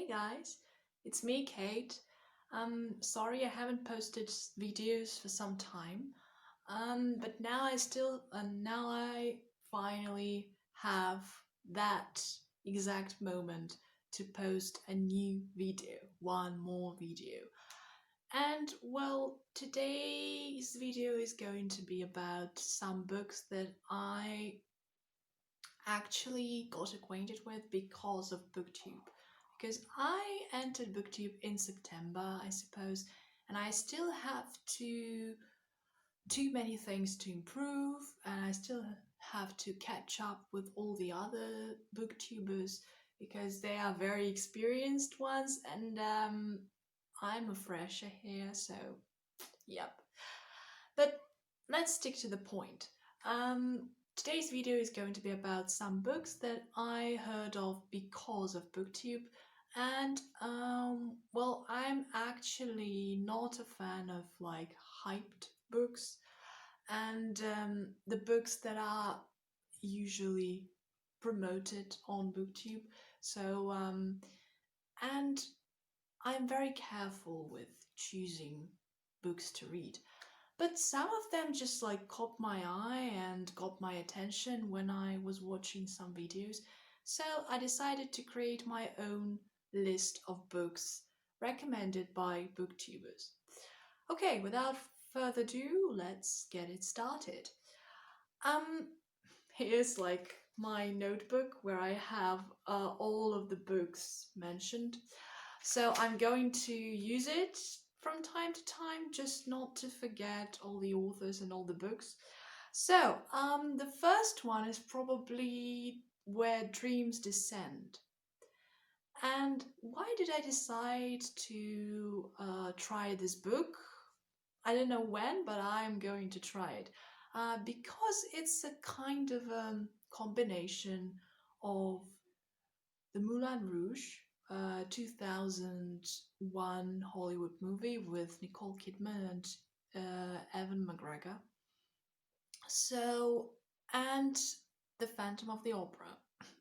Hey guys, it's me, Kate. Sorry I haven't posted videos for some time. But now I finally have that exact moment to post a new video, one more video. And well, today's video is going to be about some books that I actually got acquainted with because of Booktube. Because I entered Booktube in September, I suppose, and I still have too many things to improve, and I still have to catch up with all the other booktubers because they are very experienced ones, and I'm a fresher here, so yep. But let's stick to the point. Today's video is going to be about some books that I heard of because of Booktube, and well, I'm actually not a fan of like hyped books and the books that are usually promoted on Booktube. So and I'm very careful with choosing books to read. But some of them just like caught my eye and got my attention when I was watching some videos. So I decided to create my own list of books recommended by booktubers. Okay, without further ado, let's get it started. Um, Here's like my notebook where I have all of the books mentioned. So I'm going to use it from time to time, just not to forget all the authors and all the books. So the first one is probably Where Dreams Descend. And why did I decide to try this book? I don't know when, but I'm going to try it. Because it's a kind of combination of the Moulin Rouge, 2001 Hollywood movie with Nicole Kidman and Evan McGregor. So, and The Phantom of the Opera.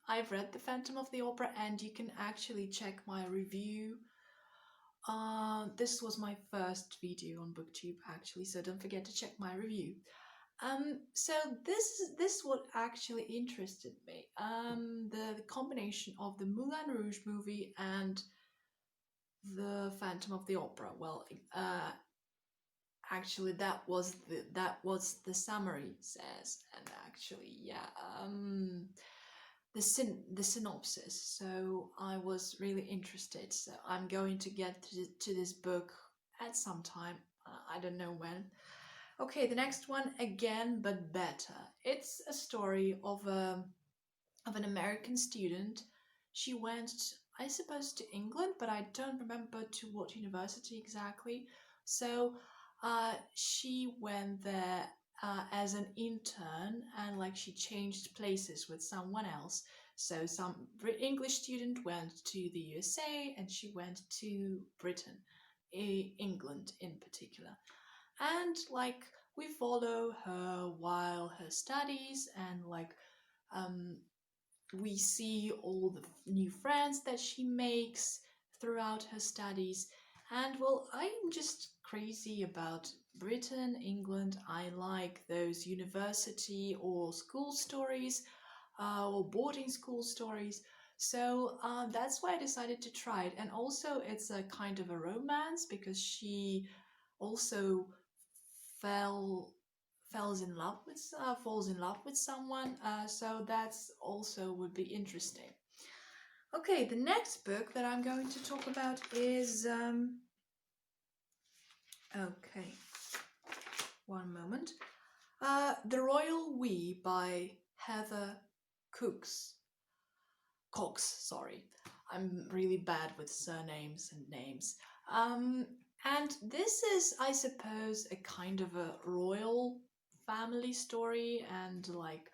I've read The Phantom of the Opera, and you can actually check my review. This was my first video on Booktube actually, so don't forget to check my review. So this what actually interested me. The combination of the Moulin Rouge movie and the Phantom of the Opera. Well, actually that was the summary says, and actually yeah, the synopsis. So I was really interested. So I'm going to get to this book at some time. I don't know when. Okay, the next one, Again But Better. It's a story of an American student. She went, I suppose, to England, but I don't remember to what university exactly. So she went there as an intern, and like she changed places with someone else. So some English student went to the USA, and she went to Britain, England in particular. And like we follow her while her studies, and like we see all the new friends that she makes throughout her studies. And well, I'm just crazy about Britain, England. I like those university or school stories, or boarding school stories. So that's why I decided to try it. And also it's a kind of a romance because she also falls in love with someone, so that's also would be interesting. Okay, the next book that I'm going to talk about is okay, one moment. The Royal We by Heather Cox, sorry. I'm really bad with surnames and names. And this is, I suppose, a kind of a royal family story and like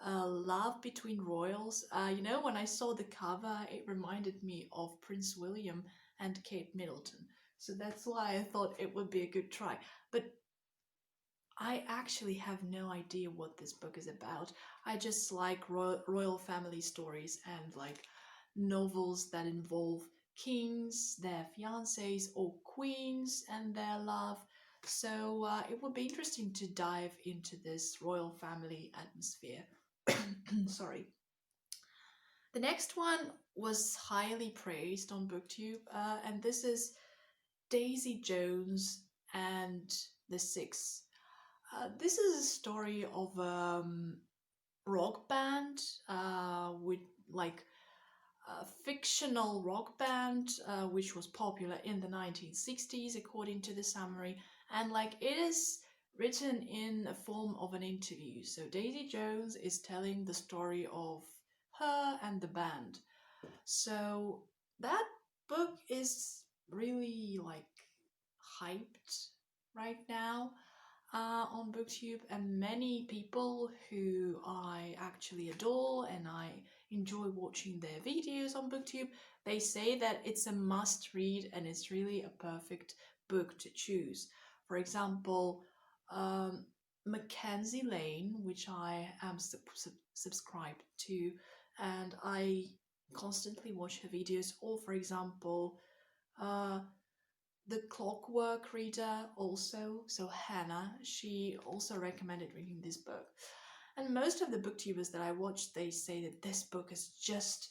love between royals. You know, when I saw the cover, it reminded me of Prince William and Kate Middleton. So that's why I thought it would be a good try. But I actually have no idea what this book is about. I just like royal family stories and like novels that involve kings, their fiancés, or queens and their love. So it would be interesting to dive into this royal family atmosphere. Sorry. The next one was highly praised on Booktube, and this is Daisy Jones and the Six. This is a story of a rock band with like a fictional rock band which was popular in the 1960s according to the summary, and like it is written in a form of an interview. So Daisy Jones is telling the story of her and the band. So that book is really like hyped right now on Booktube, and many people who I actually adore and I enjoy watching their videos on Booktube, they say that it's a must read and it's really a perfect book to choose. For example, Mackenzie Lane, which I am subscribed to, and I constantly watch her videos, or for example, the Clockwork Reader also, so Hannah, she also recommended reading this book. And most of the booktubers that I watch, they say that this book is just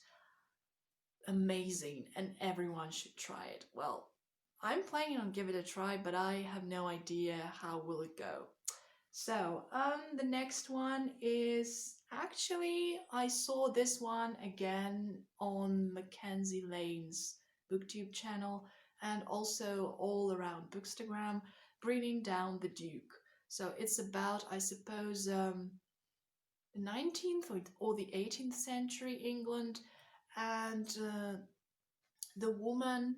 amazing and everyone should try it. Well, I'm planning on give it a try, but I have no idea how will it go. So, the next one is actually, I saw this one again on Mackenzie Lane's Booktube channel and also all around Bookstagram, Bringing Down the Duke. So it's about, I suppose, the 19th or the 18th century England, and the woman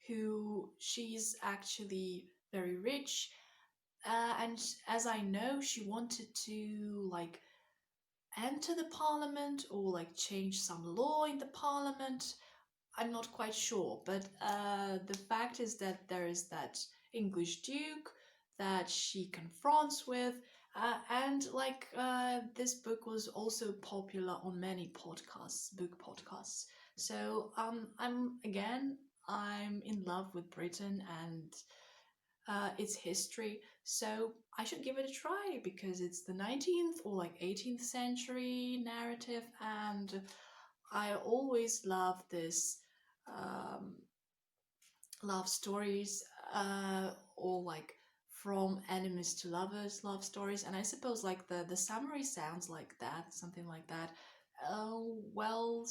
who she's actually very rich, and as I know, she wanted to like enter the parliament or like change some law in the parliament. I'm not quite sure, but the fact is that there is that English duke that she confronts with, and like this book was also popular on many podcasts, book podcasts. So I'm in love with Britain and its history, so I should give it a try because it's the 19th or like 18th century narrative, and I always love this love stories, or like from enemies to lovers love stories, and I suppose like the summary sounds like that, something like that. Well,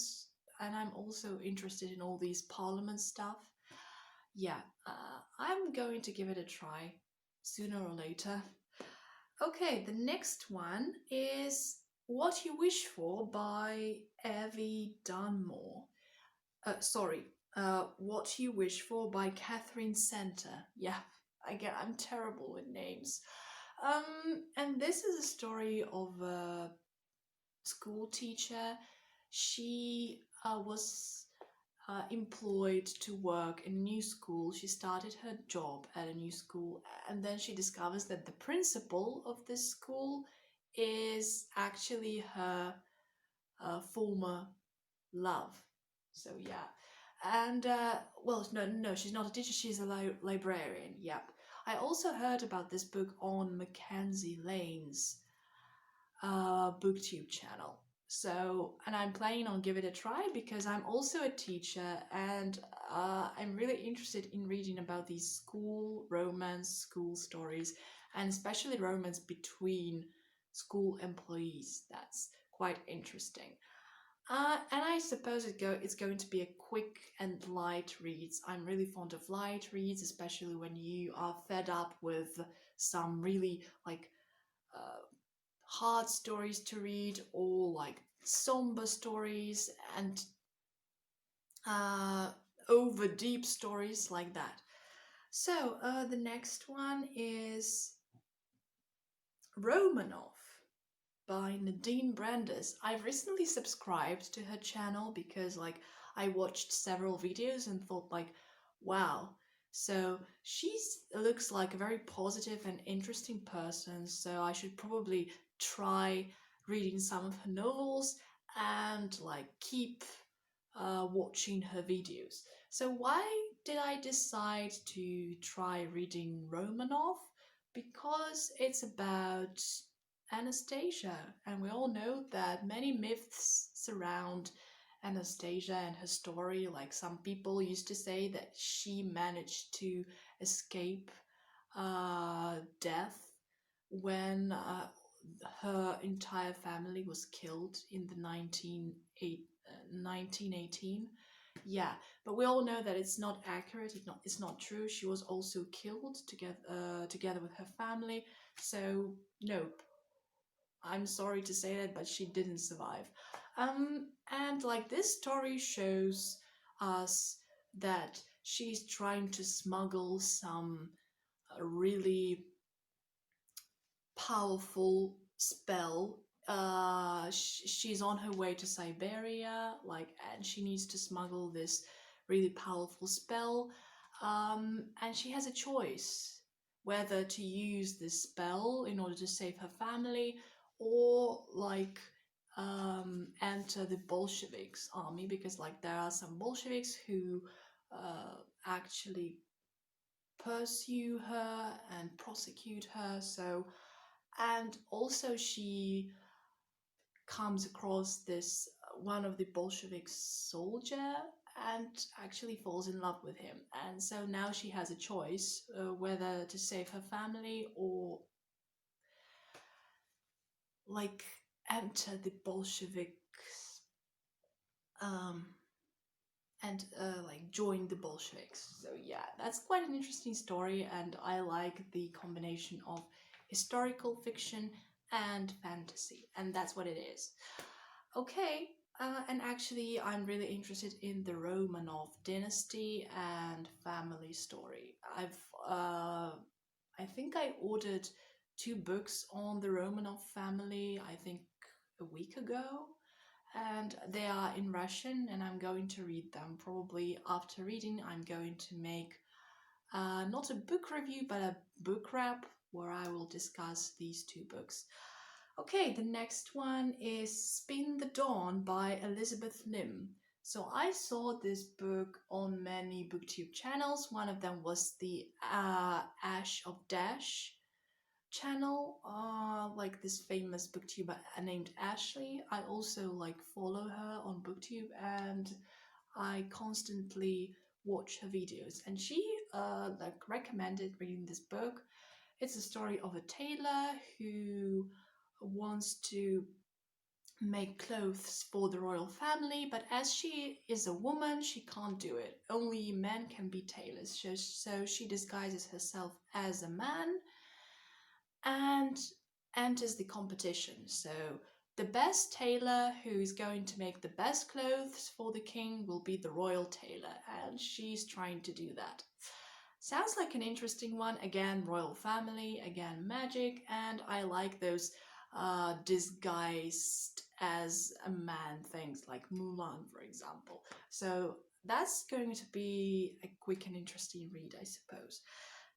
and I'm also interested in all these parliament stuff. Yeah, I'm going to give it a try sooner or later. Okay, the next one is What You Wish For by Evie Dunmore. What You Wish For by Catherine Center. Yeah, I'm terrible with names. And this is a story of a school teacher. She was employed to work in a new school. She started her job at a new school, and then she discovers that the principal of this school is actually her former love. So yeah, and well, no, she's not a teacher. She's a librarian. Yep. I also heard about this book on Mackenzie Lane's Booktube channel. So, and I'm planning on give it a try because I'm also a teacher, and I'm really interested in reading about these school romance, school stories, and especially romance between school employees. That's quite interesting. And I suppose it's going to be a quick and light reads. I'm really fond of light reads, especially when you are fed up with some really like hard stories to read, or like somber stories and over deep stories like that. So the next one is Romanov by Nadine Brandes. I've recently subscribed to her channel because like I watched several videos and thought like, wow, so she looks like a very positive and interesting person, so I should probably try reading some of her novels and like keep watching her videos. So why did I decide to try reading Romanov? Because it's about Anastasia, and we all know that many myths surround Anastasia and her story. Like some people used to say that she managed to escape death when her entire family was killed in the 1918. Yeah, but we all know that it's not accurate. It's not true. She was also killed together with her family. So nope. I'm sorry to say that, but she didn't survive. And like this story shows us that she's trying to smuggle some really powerful spell. She's on her way to Siberia, like, and she needs to smuggle this really powerful spell. And she has a choice whether to use this spell in order to save her family or like enter the Bolsheviks army, because like there are some Bolsheviks who actually pursue her and prosecute her. So, and also she comes across this one of the Bolshevik soldier and actually falls in love with him. And so now she has a choice whether to save her family or like enter the Bolsheviks um, and like join the Bolsheviks. So yeah, that's quite an interesting story, and I like the combination of historical fiction and fantasy, and that's what it is. Okay, and actually I'm really interested in the Romanov dynasty and family story. I think I ordered 2 books on the Romanov family, I think a week ago, and they are in Russian, and I'm going to read them. Probably after reading, I'm going to make not a book review, but a book wrap where I will discuss these 2 books. Okay, the next one is Spin the Dawn by Elizabeth Lim. So I saw this book on many booktube channels. One of them was the Ash of Dash channel, like this famous booktuber named Ashley. I also like follow her on Booktube, and I constantly watch her videos, and she like recommended reading this book. It's a story of a tailor who wants to make clothes for the royal family, but as she is a woman, she can't do it. Only men can be tailors. So she disguises herself as a man and enters the competition. So the best tailor who is going to make the best clothes for the king will be the royal tailor, and she's trying to do that. Sounds like an interesting one. Again, royal family, again, magic, and I like those disguised as a man things like Mulan, for example. So that's going to be a quick and interesting read, I suppose.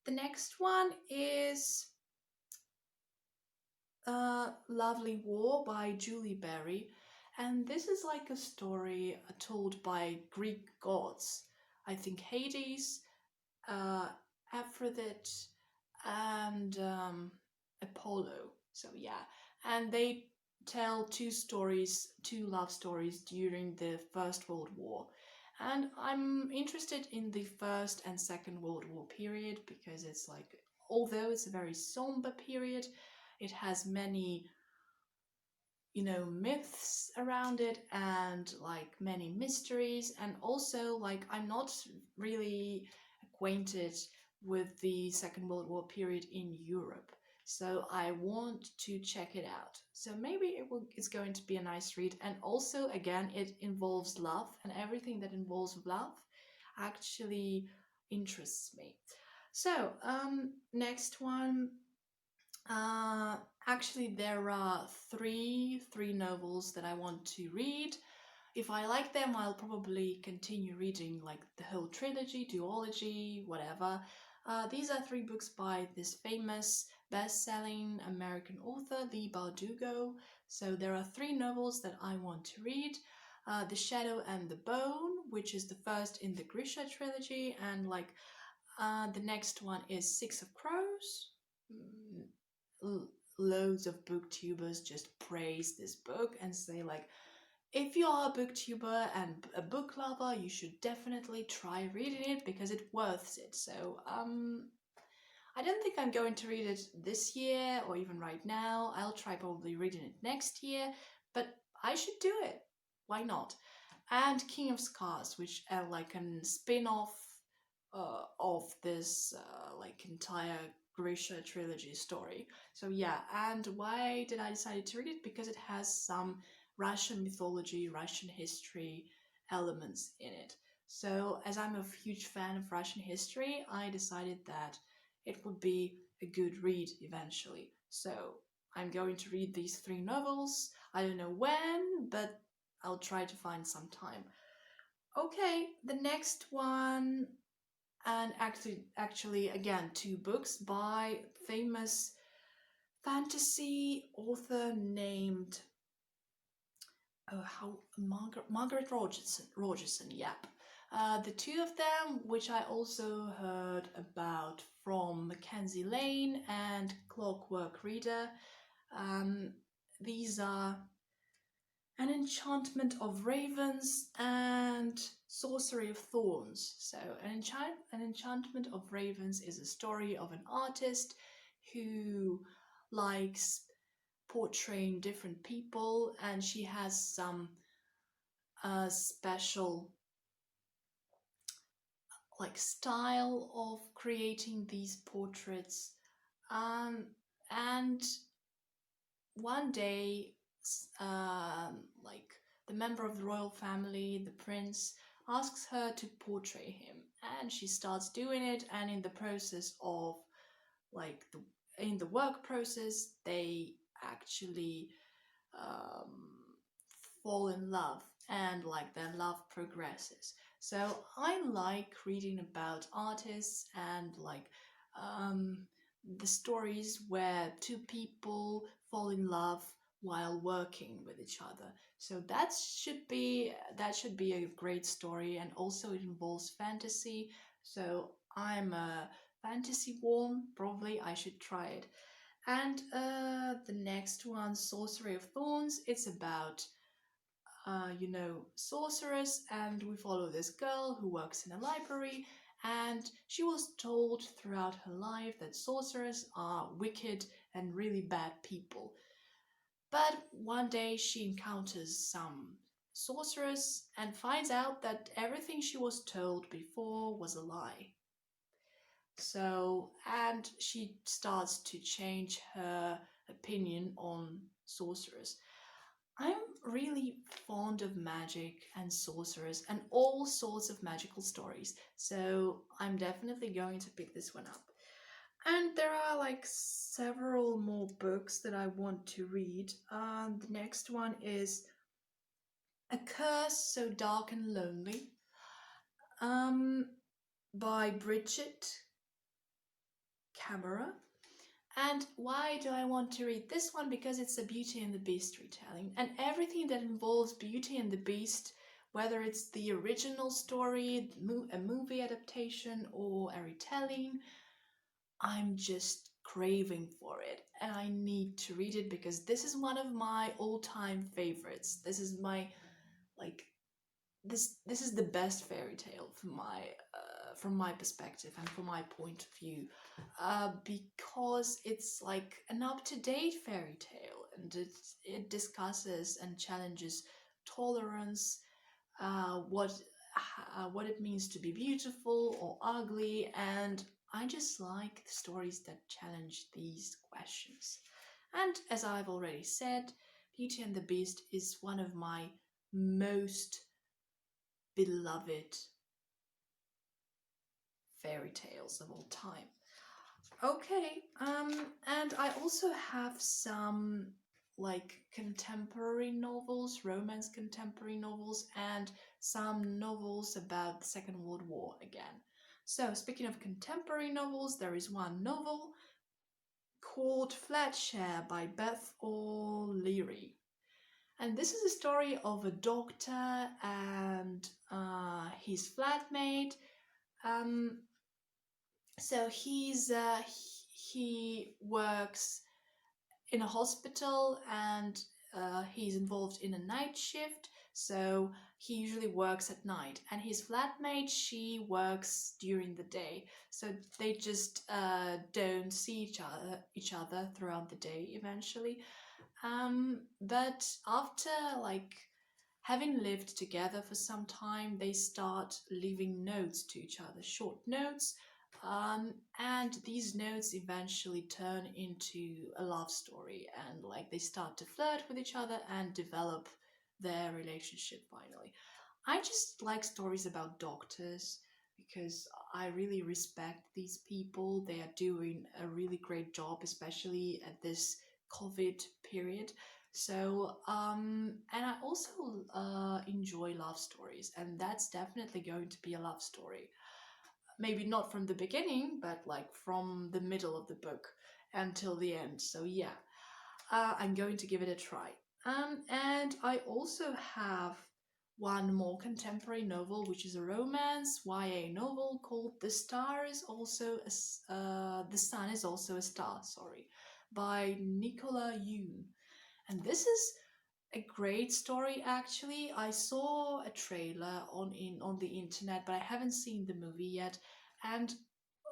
The next one is Lovely War by Julie Berry, and this is like a story told by Greek gods. I think Hades, Aphrodite, and Apollo. So yeah, and they tell 2 love stories during the First World War. And I'm interested in the First and Second World War period because it's like, although it's a very somber period, it has many, myths around it and like many mysteries. And also, like, I'm not really acquainted with the Second World War period in Europe, so I want to check it out. So maybe it's going to be a nice read. And also, again, it involves love, and everything that involves love actually interests me. So next one, actually there are three novels that I want to read. If I like them, I'll probably continue reading like the whole trilogy, duology, whatever. These are 3 books by this famous best-selling American author, Leigh Bardugo. So there are 3 novels that I want to read. The Shadow and the Bone, which is the first in the Grisha trilogy, and like the next one is Six of Crows. Loads of booktubers just praise this book and say like, if you are a booktuber and a book lover, you should definitely try reading it because it's worth it. So I don't think I'm going to read it this year or even right now. I'll try probably reading it next year, but I should do it. Why not? And King of Scars, which like a spin-off of this like entire Grisha trilogy story. So yeah, and why did I decide to read it? Because it has some Russian mythology, Russian history elements in it. So as I'm a huge fan of Russian history, I decided that it would be a good read eventually. So I'm going to read these 3 novels. I don't know when, but I'll try to find some time. Okay, the next one, and actually again 2 books by famous fantasy author named Margaret Rogerson, yep. The 2 of them, which I also heard about from Mackenzie Lane and Clockwork Reader. These are An Enchantment of Ravens and Sorcery of Thorns. So An Enchantment of Ravens is a story of an artist who likes portraying different people, and she has some special like style of creating these portraits. And one day like the member of the royal family, the prince, asks her to portray him, and she starts doing it, and in the process of like in the work process they actually fall in love, and like their love progresses. So I like reading about artists and like the stories where 2 people fall in love while working with each other. So that should be a great story, and also it involves fantasy. So I'm a fantasy worm, probably I should try it. And the next one, Sorcery of Thorns, it's about sorceress, and we follow this girl who works in a library, and she was told throughout her life that sorcerers are wicked and really bad people. But one day she encounters some sorceress and finds out that everything she was told before was a lie. So, and she starts to change her opinion on sorcerers. I'm really fond of magic and sorcerers and all sorts of magical stories, so I'm definitely going to pick this one up. And there are like several more books that I want to read. The next one is A Curse So Dark and Lonely by Bridget Camera. And why do I want to read this one? Because it's a Beauty and the Beast retelling, and everything that involves Beauty and the Beast, whether it's the original story, a movie adaptation, or a retelling, I'm just craving for it, and I need to read it because this is one of my all-time favorites. This is my like this is the best fairy tale from my perspective and from my point of view, because it's like an up-to-date fairy tale, and it discusses and challenges tolerance, what it means to be beautiful or ugly, and I just like the stories that challenge these questions. And as I've already said, Beauty and the Beast is one of my most beloved fairy tales of all time. Okay, and I also have some like contemporary novels, romance contemporary novels, and some novels about the Second World War again. So speaking of contemporary novels, there is one novel called Fletcher by Beth O'Leary. And this is a story of a doctor and his flatmate. Um, so he works in a hospital, and he's involved in a night shift. So he usually works at night, and his flatmate, she works during the day. So they just don't see each other throughout the day eventually. But after like having lived together for some time, they start leaving notes to each other, short notes, and these notes eventually turn into a love story, and like they start to flirt with each other and develop their relationship finally. I just like stories about doctors because I really respect these people. They are doing a really great job, especially at this COVID period. So, and I also enjoy love stories, and that's definitely going to be a love story. Maybe not from the beginning, but like from the middle of the book until the end. So, yeah, I'm going to give it a try. And I also have one more contemporary novel, which is a romance YA novel called The Sun is Also a Star, sorry, by Nicola Yoon. And this is a great story actually. I saw a trailer on the internet, but I haven't seen the movie yet. And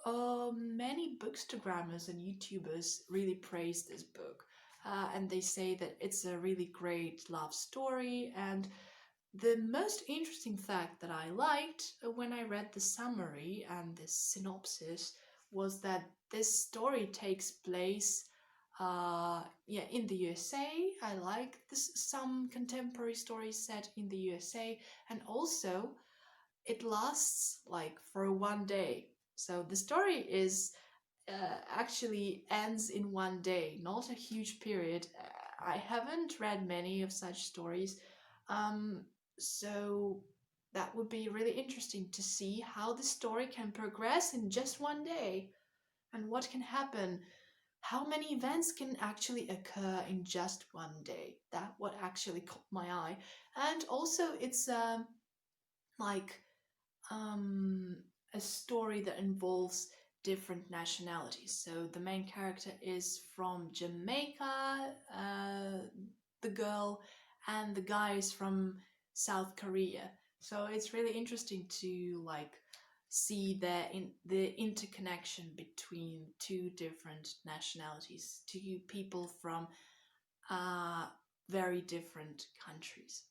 many bookstagrammers and YouTubers really praise this book. And they say that it's a really great love story. And the most interesting fact that I liked when I read the summary and the synopsis was that this story takes place in the USA. I like some contemporary stories set in the USA, and also it lasts like for one day. So the story is actually ends in one day, not a huge period. I haven't read many of such stories, um, so that would be really interesting to see how the story can progress in just one day and what can happen. How many events can actually occur in just one day? That what actually caught my eye. And also it's like um, a story that involves different nationalities. So the main character is from Jamaica, the girl, and the guy is from South Korea. So it's really interesting to like see the interconnection between two different nationalities, two people from uh, very different countries.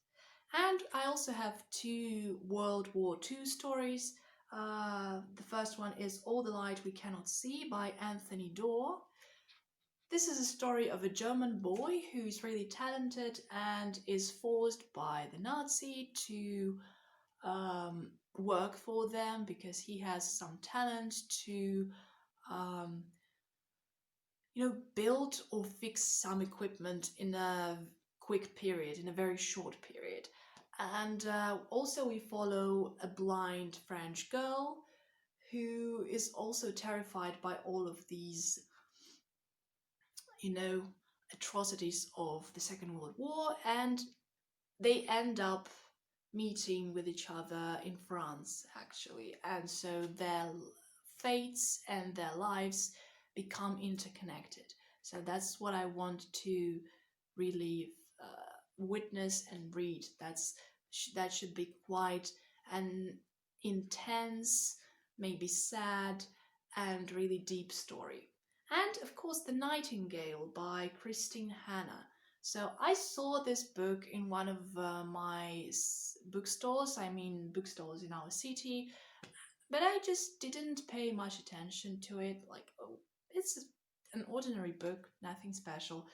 And I also have two World War II stories. The first one is All the Light We Cannot See by Anthony Doerr. This is a story of a German boy who's really talented and is forced by the Nazi to work for them because he has some talent to um, build or fix some equipment in a quick period, in a very short period. And also we follow a blind French girl who is also terrified by all of these, you know, atrocities of the Second World War, and they end up meeting with each other in France, actually. And so their fates and their lives become interconnected. So that's what I want to really witness and read. That should be quite an intense, maybe sad, and really deep story. And of course, The Nightingale by Christine Hanna. So I saw this book in one of my bookstores, I mean bookstores in our city, but I just didn't pay much attention to it. Like, oh, it's an ordinary book, nothing special.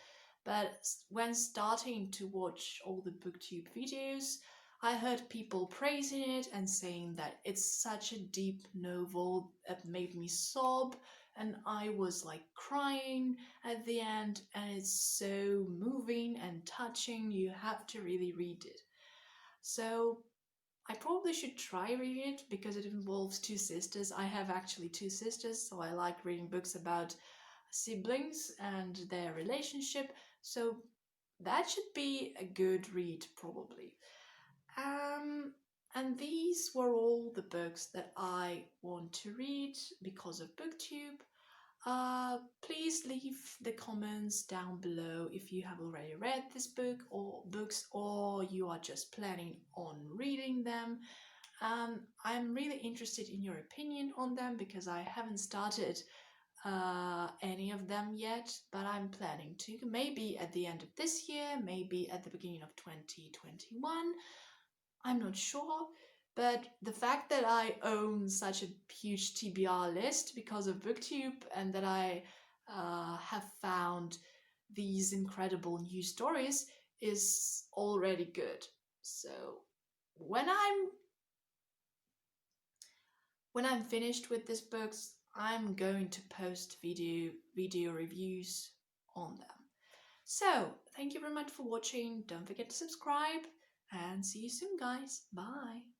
But when starting to watch all the Booktube videos, I heard people praising it and saying that it's such a deep novel that made me sob, and I was like crying at the end, and it's so moving and touching. You have to really read it. So I probably should try reading it because it involves two sisters. I have actually two sisters, so I like reading books about siblings and their relationship. So that should be a good read, probably. And these were all the books that I want to read because of Booktube. Please leave the comments down below if you have already read this book or books, or you are just planning on reading them. I'm really interested in your opinion on them because I haven't started any of them yet, but I'm planning to. Maybe at the end of this year, maybe at the beginning of 2021. I'm not sure. But the fact that I own such a huge TBR list because of Booktube, and that I have found these incredible new stories is already good. So when I'm finished with these books, I'm going to post video reviews on them. So thank you very much for watching. Don't forget to subscribe and see you soon, guys. Bye.